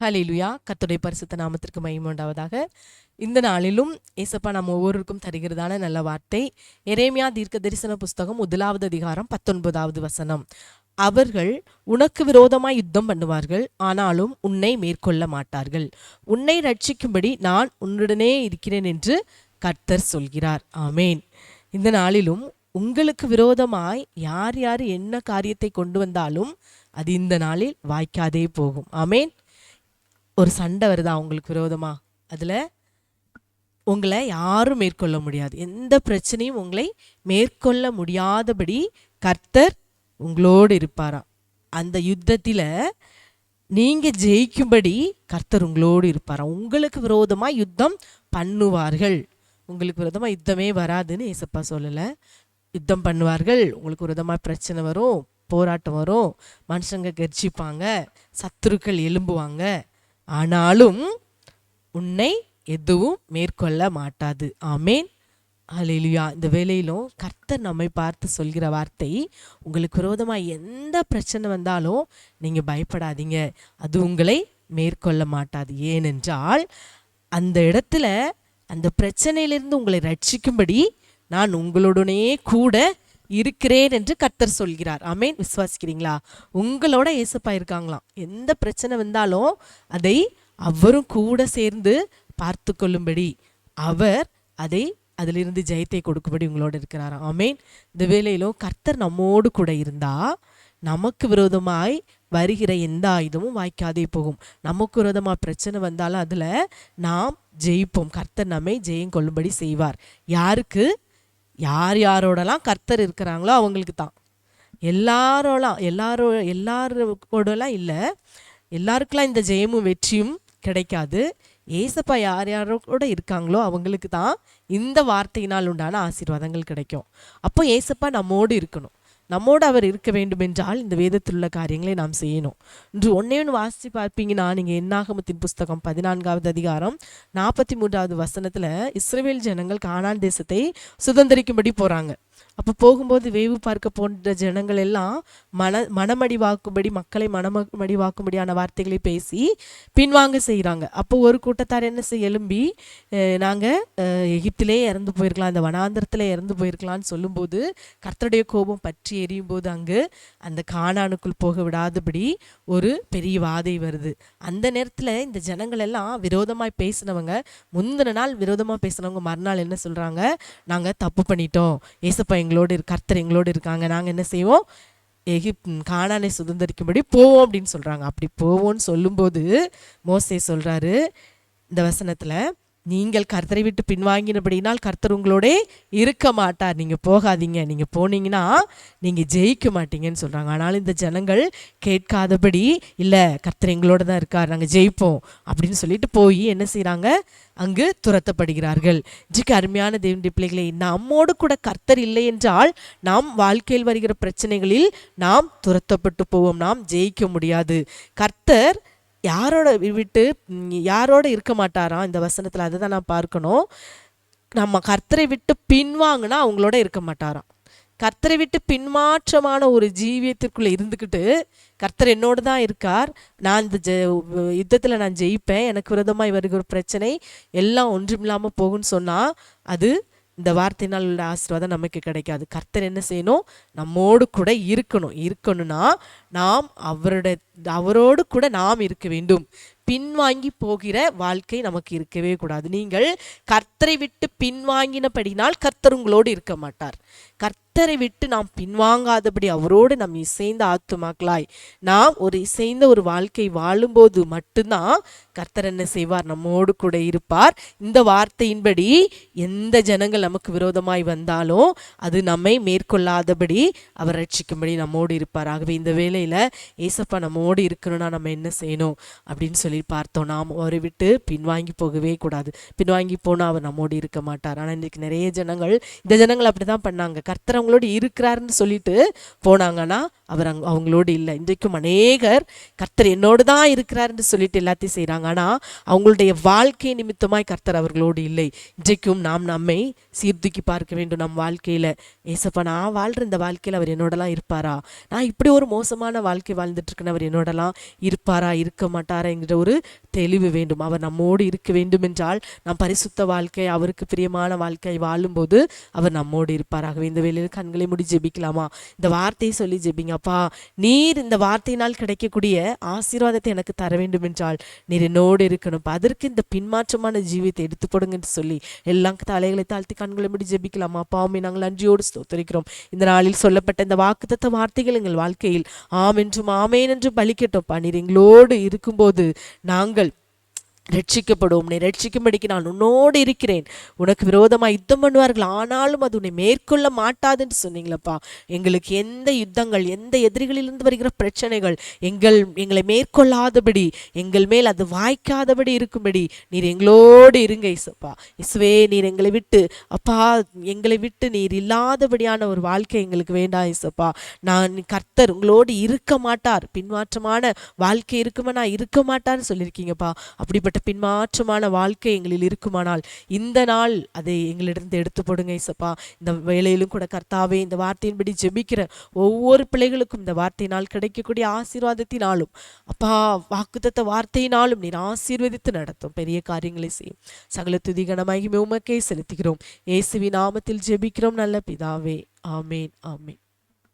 ஹல்லேலூயா. கர்த்தருடைய பரிசுத்த நாமத்திற்கு மகிமை உண்டாவதாக. இந்த நாளிலும் ஏசப்பா நம்ம ஒவ்வொருவருக்கும் தருகிறதான நல்ல வார்த்தை எரேமியா தீர்க்க தரிசன புஸ்தகம் 1வது அதிகாரம் 19வது வசனம். அவர்கள் உனக்கு விரோதமாய் யுத்தம் பண்ணுவார்கள், ஆனாலும் உன்னை மேற்கொள்ள மாட்டார்கள். உன்னை ரட்சிக்கும்படி நான் உன்னுடனே இருக்கிறேன் என்று கர்த்தர் சொல்கிறார். ஆமேன். இந்த நாளிலும் உங்களுக்கு விரோதமாய் யார் யார் என்ன காரியத்தை கொண்டு வந்தாலும் அது இந்த நாளில் வாய்க்காதே போகும். ஆமேன். ஒரு சண்டை வருதா உங்களுக்கு விரோதமா, அதுல உங்களை யாரும் மேற்கொள்ள முடியாது. எந்த பிரச்சனையும் உங்களை மேற்கொள்ள முடியாதபடி கர்த்தர் உங்களோடு இருப்பாராம். அந்த யுத்தத்தில் நீங்க ஜெயிக்கும்படி கர்த்தர் உங்களோடு இருப்பாராம். உங்களுக்கு விரோதமா யுத்தம் பண்ணுவார்கள். உங்களுக்கு விரோதமா யுத்தமே வராதுன்னு ஏசப்பா சொல்லலை. யுத்தம் பண்ணுவார்கள். உங்களுக்கு விரோதமாக பிரச்சனை வரும், போராட்டம் வரும், மனுஷங்க கர்ஜிப்பாங்க, சத்துருக்கள் எழும்புவாங்க. ஆனாலும் உன்னை எதுவும் மேற்கொள்ள மாட்டாது. ஆமேன். ஹல்லேலூயா. இந்த வேளையிலும் கர்த்தர் நம்மை பார்த்து சொல்கிற வார்த்தை, உங்களுக்கு விரோதமாக எந்த பிரச்சனை வந்தாலும் நீங்கள் பயப்படாதீங்க, அது உங்களை மேற்கொள்ள மாட்டாது. ஏனென்றால் அந்த இடத்துல அந்த பிரச்சனையிலிருந்து உங்களை ரட்சிக்கும்படி நான் உங்களுடனே கூட இருக்கிறேன் என்று கர்த்தர் சொல்கிறார். ஆமேன். விசுவாசிக்கிறீங்களா? உங்களோட ஏசப்பா இருக்காங்களாம். எந்த பிரச்சனை வந்தாலும் அதை அவரும் கூட சேர்ந்து பார்த்து கொள்ளும்படி, அவர் அதிலிருந்து ஜெயத்தை கொடுக்கும்படி உங்களோட இருக்கிறாராம். ஆமேன். இந்த வேளையிலும் கர்த்தர் நம்மோடு கூட இருந்தா நமக்கு விரோதமாய் வருகிற எந்த ஆயுதமும் வாய்க்காதே போகும். நமக்கு விரோதமாக பிரச்சனை வந்தாலும் அதில் நாம் ஜெயிப்போம். கர்த்தர் நம்மை ஜெயம் கொள்ளும்படி செய்வார். யாருக்கு? யார் யாரோடலாம் கர்த்தர் இருக்கிறாங்களோ அவங்களுக்கு தான். எல்லாரோடலாம் இல்லை, எல்லாருக்கெல்லாம் இந்த ஜெயமும் வெற்றியும் கிடைக்காது. ஏசப்பா யார் யாரோட இருக்காங்களோ அவங்களுக்கு தான் இந்த வார்த்தையினால் உண்டான ஆசீர்வாதங்கள் கிடைக்கும். அப்போ ஏசப்பா நம்மோடு இருக்கணும். நம்மோடு அவர் இருக்க வேண்டும் என்றால் இந்த வேதத்தில் உள்ள காரியங்களை நாம் செய்யணும். இன்று ஒன்று வாசித்து பார்ப்பீங்கன்னா, நீங்கள் என்னாகமத்தின் புஸ்தகம் 14வது அதிகாரம் 43வது வசனத்தில் இஸ்ரவேல் ஜனங்கள் கானான் தேசத்தை சுதந்திரிக்கும்படி போகிறாங்க. அப்போ போகும்போது வேவு பார்க்க போன்ற ஜனங்கள் எல்லாம் மனமடிவாக்கும்படி, மக்களை மனமடிவாக்கும்படியான வார்த்தைகளை பேசி பின்வாங்க செய்கிறாங்க. அப்போ ஒரு கூட்டத்தார் என்ன செய்ய எழும்பி, நாங்கள் எகிப்திலே இறந்து போயிருக்கலாம், அந்த வனாந்திரத்தில் இறந்து போயிருக்கலாம்னு சொல்லும்போது கர்த்தருடைய கோபம் பற்றி எரியும் போது அங்கு அந்த கானானுக்குள் போக விடாதபடி ஒரு பெரிய வாதை வருது. அந்த நேரத்தில் இந்த ஜனங்கள் எல்லாம் விரோதமாய் பேசினவங்க, முந்தின நாள் விரோதமாக பேசினவங்க மறுநாள் என்ன சொல்கிறாங்க, நாங்கள் தப்பு பண்ணிட்டோம், ஏசப்பா எங்களோடு கர்த்தர் எங்களோடு இருக்காங்க, நாங்கள் என்ன செய்வோம், கானானை சுதந்திரிக்கும்படி போவோம் அப்படின்னு சொல்கிறாங்க. அப்படி போவோம்னு சொல்லும்போது மோசே சொல்கிறாரு இந்த வசனத்தில், நீங்கள் கர்த்தரை விட்டு பின்வாங்கினபடினால் கர்த்தர் உங்களோட இருக்க மாட்டார், நீங்கள் போகாதீங்க, நீங்கள் போனீங்கன்னா நீங்கள் ஜெயிக்க மாட்டீங்கன்னு சொல்கிறாங்க. ஆனாலும் இந்த ஜனங்கள் கேட்காதபடி, இல்லை கர்த்தர் எங்களோட தான் இருக்கார், நாங்கள் ஜெயிப்போம் அப்படின்னு சொல்லிட்டு போய் என்ன செய்கிறாங்க, அங்கு துரத்தப்படுகிறார்கள். இன்றைக்கு அருமையான தேவனுடைய பிள்ளைகளை, நம்மோடு கூட கர்த்தர் இல்லை என்றால் நாம் வாழ்க்கையில் வருகிற பிரச்சனைகளில் நாம் துரத்தப்பட்டு போவோம், நாம் ஜெயிக்க முடியாது. கர்த்தர் யாரோட இருக்க மாட்டாராம் இந்த வசனத்தில். அதை தான் நான் பார்க்கணும். நம்ம கர்த்தரை விட்டு பின்வாங்கினா அவங்களோட இருக்க மாட்டாராம். கர்த்தரை விட்டு பின்மாற்றமான ஒரு ஜீவியத்திற்குள்ளே இருந்துக்கிட்டு, கர்த்தர் என்னோடு தான் இருக்கார், நான் இந்த யுத்தத்தில் நான் ஜெயிப்பேன், எனக்கு விரோதமாக வருகிற பிரச்சனை எல்லாம் ஒன்றுமில்லாமல் போகும்னு சொன்னால் அது இந்த வார்த்தையினால் உள்ள ஆசீர்வாதம் நமக்கு கிடைக்காது. கர்த்தர் என்ன செய்யணும், நம்மோடு கூட இருக்கணும்னா நாம் அவரோடு கூட நாம் இருக்க வேண்டும். பின்வாங்கி போகிற வாழ்க்கை நமக்கு இருக்கவே கூடாது. நீங்கள் கர்த்தரை விட்டு பின்வாங்கினபடினால் கர்த்தர் உங்களோடு இருக்க மாட்டார். கர்த்தரை விட்டு நாம் பின்வாங்காதபடி அவரோடு நம் இசைந்த ஆத்துமாக்களாய் நாம் இசைந்த ஒரு வாழ்க்கை வாழும்போது மட்டும்தான் கர்த்தர் என்ன செய்வார், நம்மோடு கூட இருப்பார். இந்த வார்த்தையின்படி எந்த ஜனங்கள் நமக்கு விரோதமாய் வந்தாலும் அது நம்மை மேற்கொள்ளாதபடி அவர் ரட்சிக்கும்படி நம்மோடு இருப்பார். ஆகவே இந்த வேளையில் ஏசப்பா நம்மோடு இருக்கணும்னா நம்ம என்ன செய்யணும் அப்படின்னு சொல்லி பார்த்தோம். நாம் அவரை விட்டு பின்வாங்கி போகவே கூடாது. பின்வாங்கி போனால் அவர் நம்மோடு இருக்க மாட்டார். ஆனால் இன்றைக்கு நிறைய ஜனங்கள், இந்த ஜனங்கள் அப்படி தான் பண்ணாங்க. கர்த்தர் அவங்களோட இருக்கிறாருன்னு சொல்லிட்டு போனாங்கன்னா அவர் அவங்களோடு இல்லை. இன்றைக்கும் அநேகர் கர்த்தர் என்னோடு தான் இருக்கிறாருன்னு சொல்லிட்டு எல்லாத்தையும் செய்கிறாங்க, ஆனால் அவங்களுடைய வாழ்க்கை நிமித்தமாய் கர்த்தர் அவர்களோடு இல்லை. இன்றைக்கும் நாம் நம்மை சீர்தூக்கி பார்க்க வேண்டும். நம் வாழ்க்கையில் ஏசப்பா நான் வாழ்கிற இந்த வாழ்க்கையில் அவர் என்னோடலாம் இருப்பாரா, நான் இப்படி ஒரு மோசமான வாழ்க்கை வாழ்ந்துட்டு இருக்கேன், அவர் என்னோடலாம் இருப்பாரா இருக்க மாட்டாரா என்கிற ஒரு தெளிவு வேண்டும். அவர் நம்மோடு இருக்க வேண்டும் என்றால் நாம் பரிசுத்த வாழ்க்கை, அவருக்கு பிரியமான வாழ்க்கை வாழும்போது அவர் நம்மோடு இருப்பாராகவே. இந்த வேளையில் கண்களை மூடி ஜெபிக்கலாமா? இந்த வார்த்தையை சொல்லி ஜெபிங்க. அப்பா, நீர் இந்த வார்த்தையினால் கிடைக்கக்கூடிய ஆசீர்வாதத்தை எனக்கு தர வேண்டும் என்றால் நீர் என்னோடு இருக்கணும். அதற்கு இந்த பின்மாற்றமான ஜீவியத்தை எடுத்து போடுங்க என்று சொல்லி எல்லாம் தலைகளை தாழ்த்தி கண்களை மூடி ஜெபிக்கலாமா? அப்பாவுமே நாங்கள் நன்றியோடு ஸ்தோத்திரிக்கிறோம். இந்த நாளில் சொல்லப்பட்ட இந்த வாக்குத்தத்த வார்த்தைகள் எங்கள் வாழ்க்கையில் ஆம் என்றும் ஆமேன் என்றும் பலிக்கட்டும். நீர் எங்களோடு இருக்கும்போது நாங்கள் ரட்சிக்கப்படும். உன்னை ரட்சிக்கும்படிக்கு நான் உன்னோடு இருக்கிறேன். உனக்கு விரோதமாக யுத்தம் பண்ணுவார்கள், ஆனாலும் அது உன்னை மேற்கொள்ள மாட்டாதுன்னு சொன்னீங்களப்பா. எங்களுக்கு எந்த யுத்தங்கள், எந்த எதிரிகளிலிருந்து வருகிற பிரச்சனைகள் எங்களை மேற்கொள்ளாதபடி, எங்கள் மேல் அது வாய்க்காதபடி இருக்கும்படி நீர் எங்களோடு இருங்க இசப்பா. இசுவே, நீர் எங்களை விட்டு அப்பா, எங்களை விட்டு நீர் இல்லாதபடியான ஒரு வாழ்க்கை எங்களுக்கு வேண்டாம் இசப்பா. கர்த்தர் உங்களோடு இருக்க மாட்டார், பின்மாற்றமான வாழ்க்கை இருக்குமா நான் இருக்க மாட்டார்னு சொல்லியிருக்கீங்கப்பா. அப்படிப்பட்ட பின்மாற்றமான வாழ்க்கை எங்களில் இருக்குமானால் இந்த நாள் அதை எங்களிடம் எடுத்து போடுங்க இசப்பா. இந்த வேளையிலும் கூட கர்த்தாவே, இந்த வார்த்தையின்படி ஜெபிக்கிற ஒவ்வொரு பிள்ளைகளுக்கும் இந்த வார்த்தையினால் கிடைக்கக்கூடிய ஆசீர்வாதத்தினாலும் அப்பா, வாக்குத்தத்த வார்த்தையினாலும் நீர் ஆசீர்வதித்து நடத்தும் பெரிய காரியங்களை செய்யும். சகல துதி கனமாகி உமக்கே செலுத்துகிறோம். இயேசுவின் நாமத்தில் ஜெபிக்கிறோம் நல்ல பிதாவே. ஆமேன், ஆமேன்.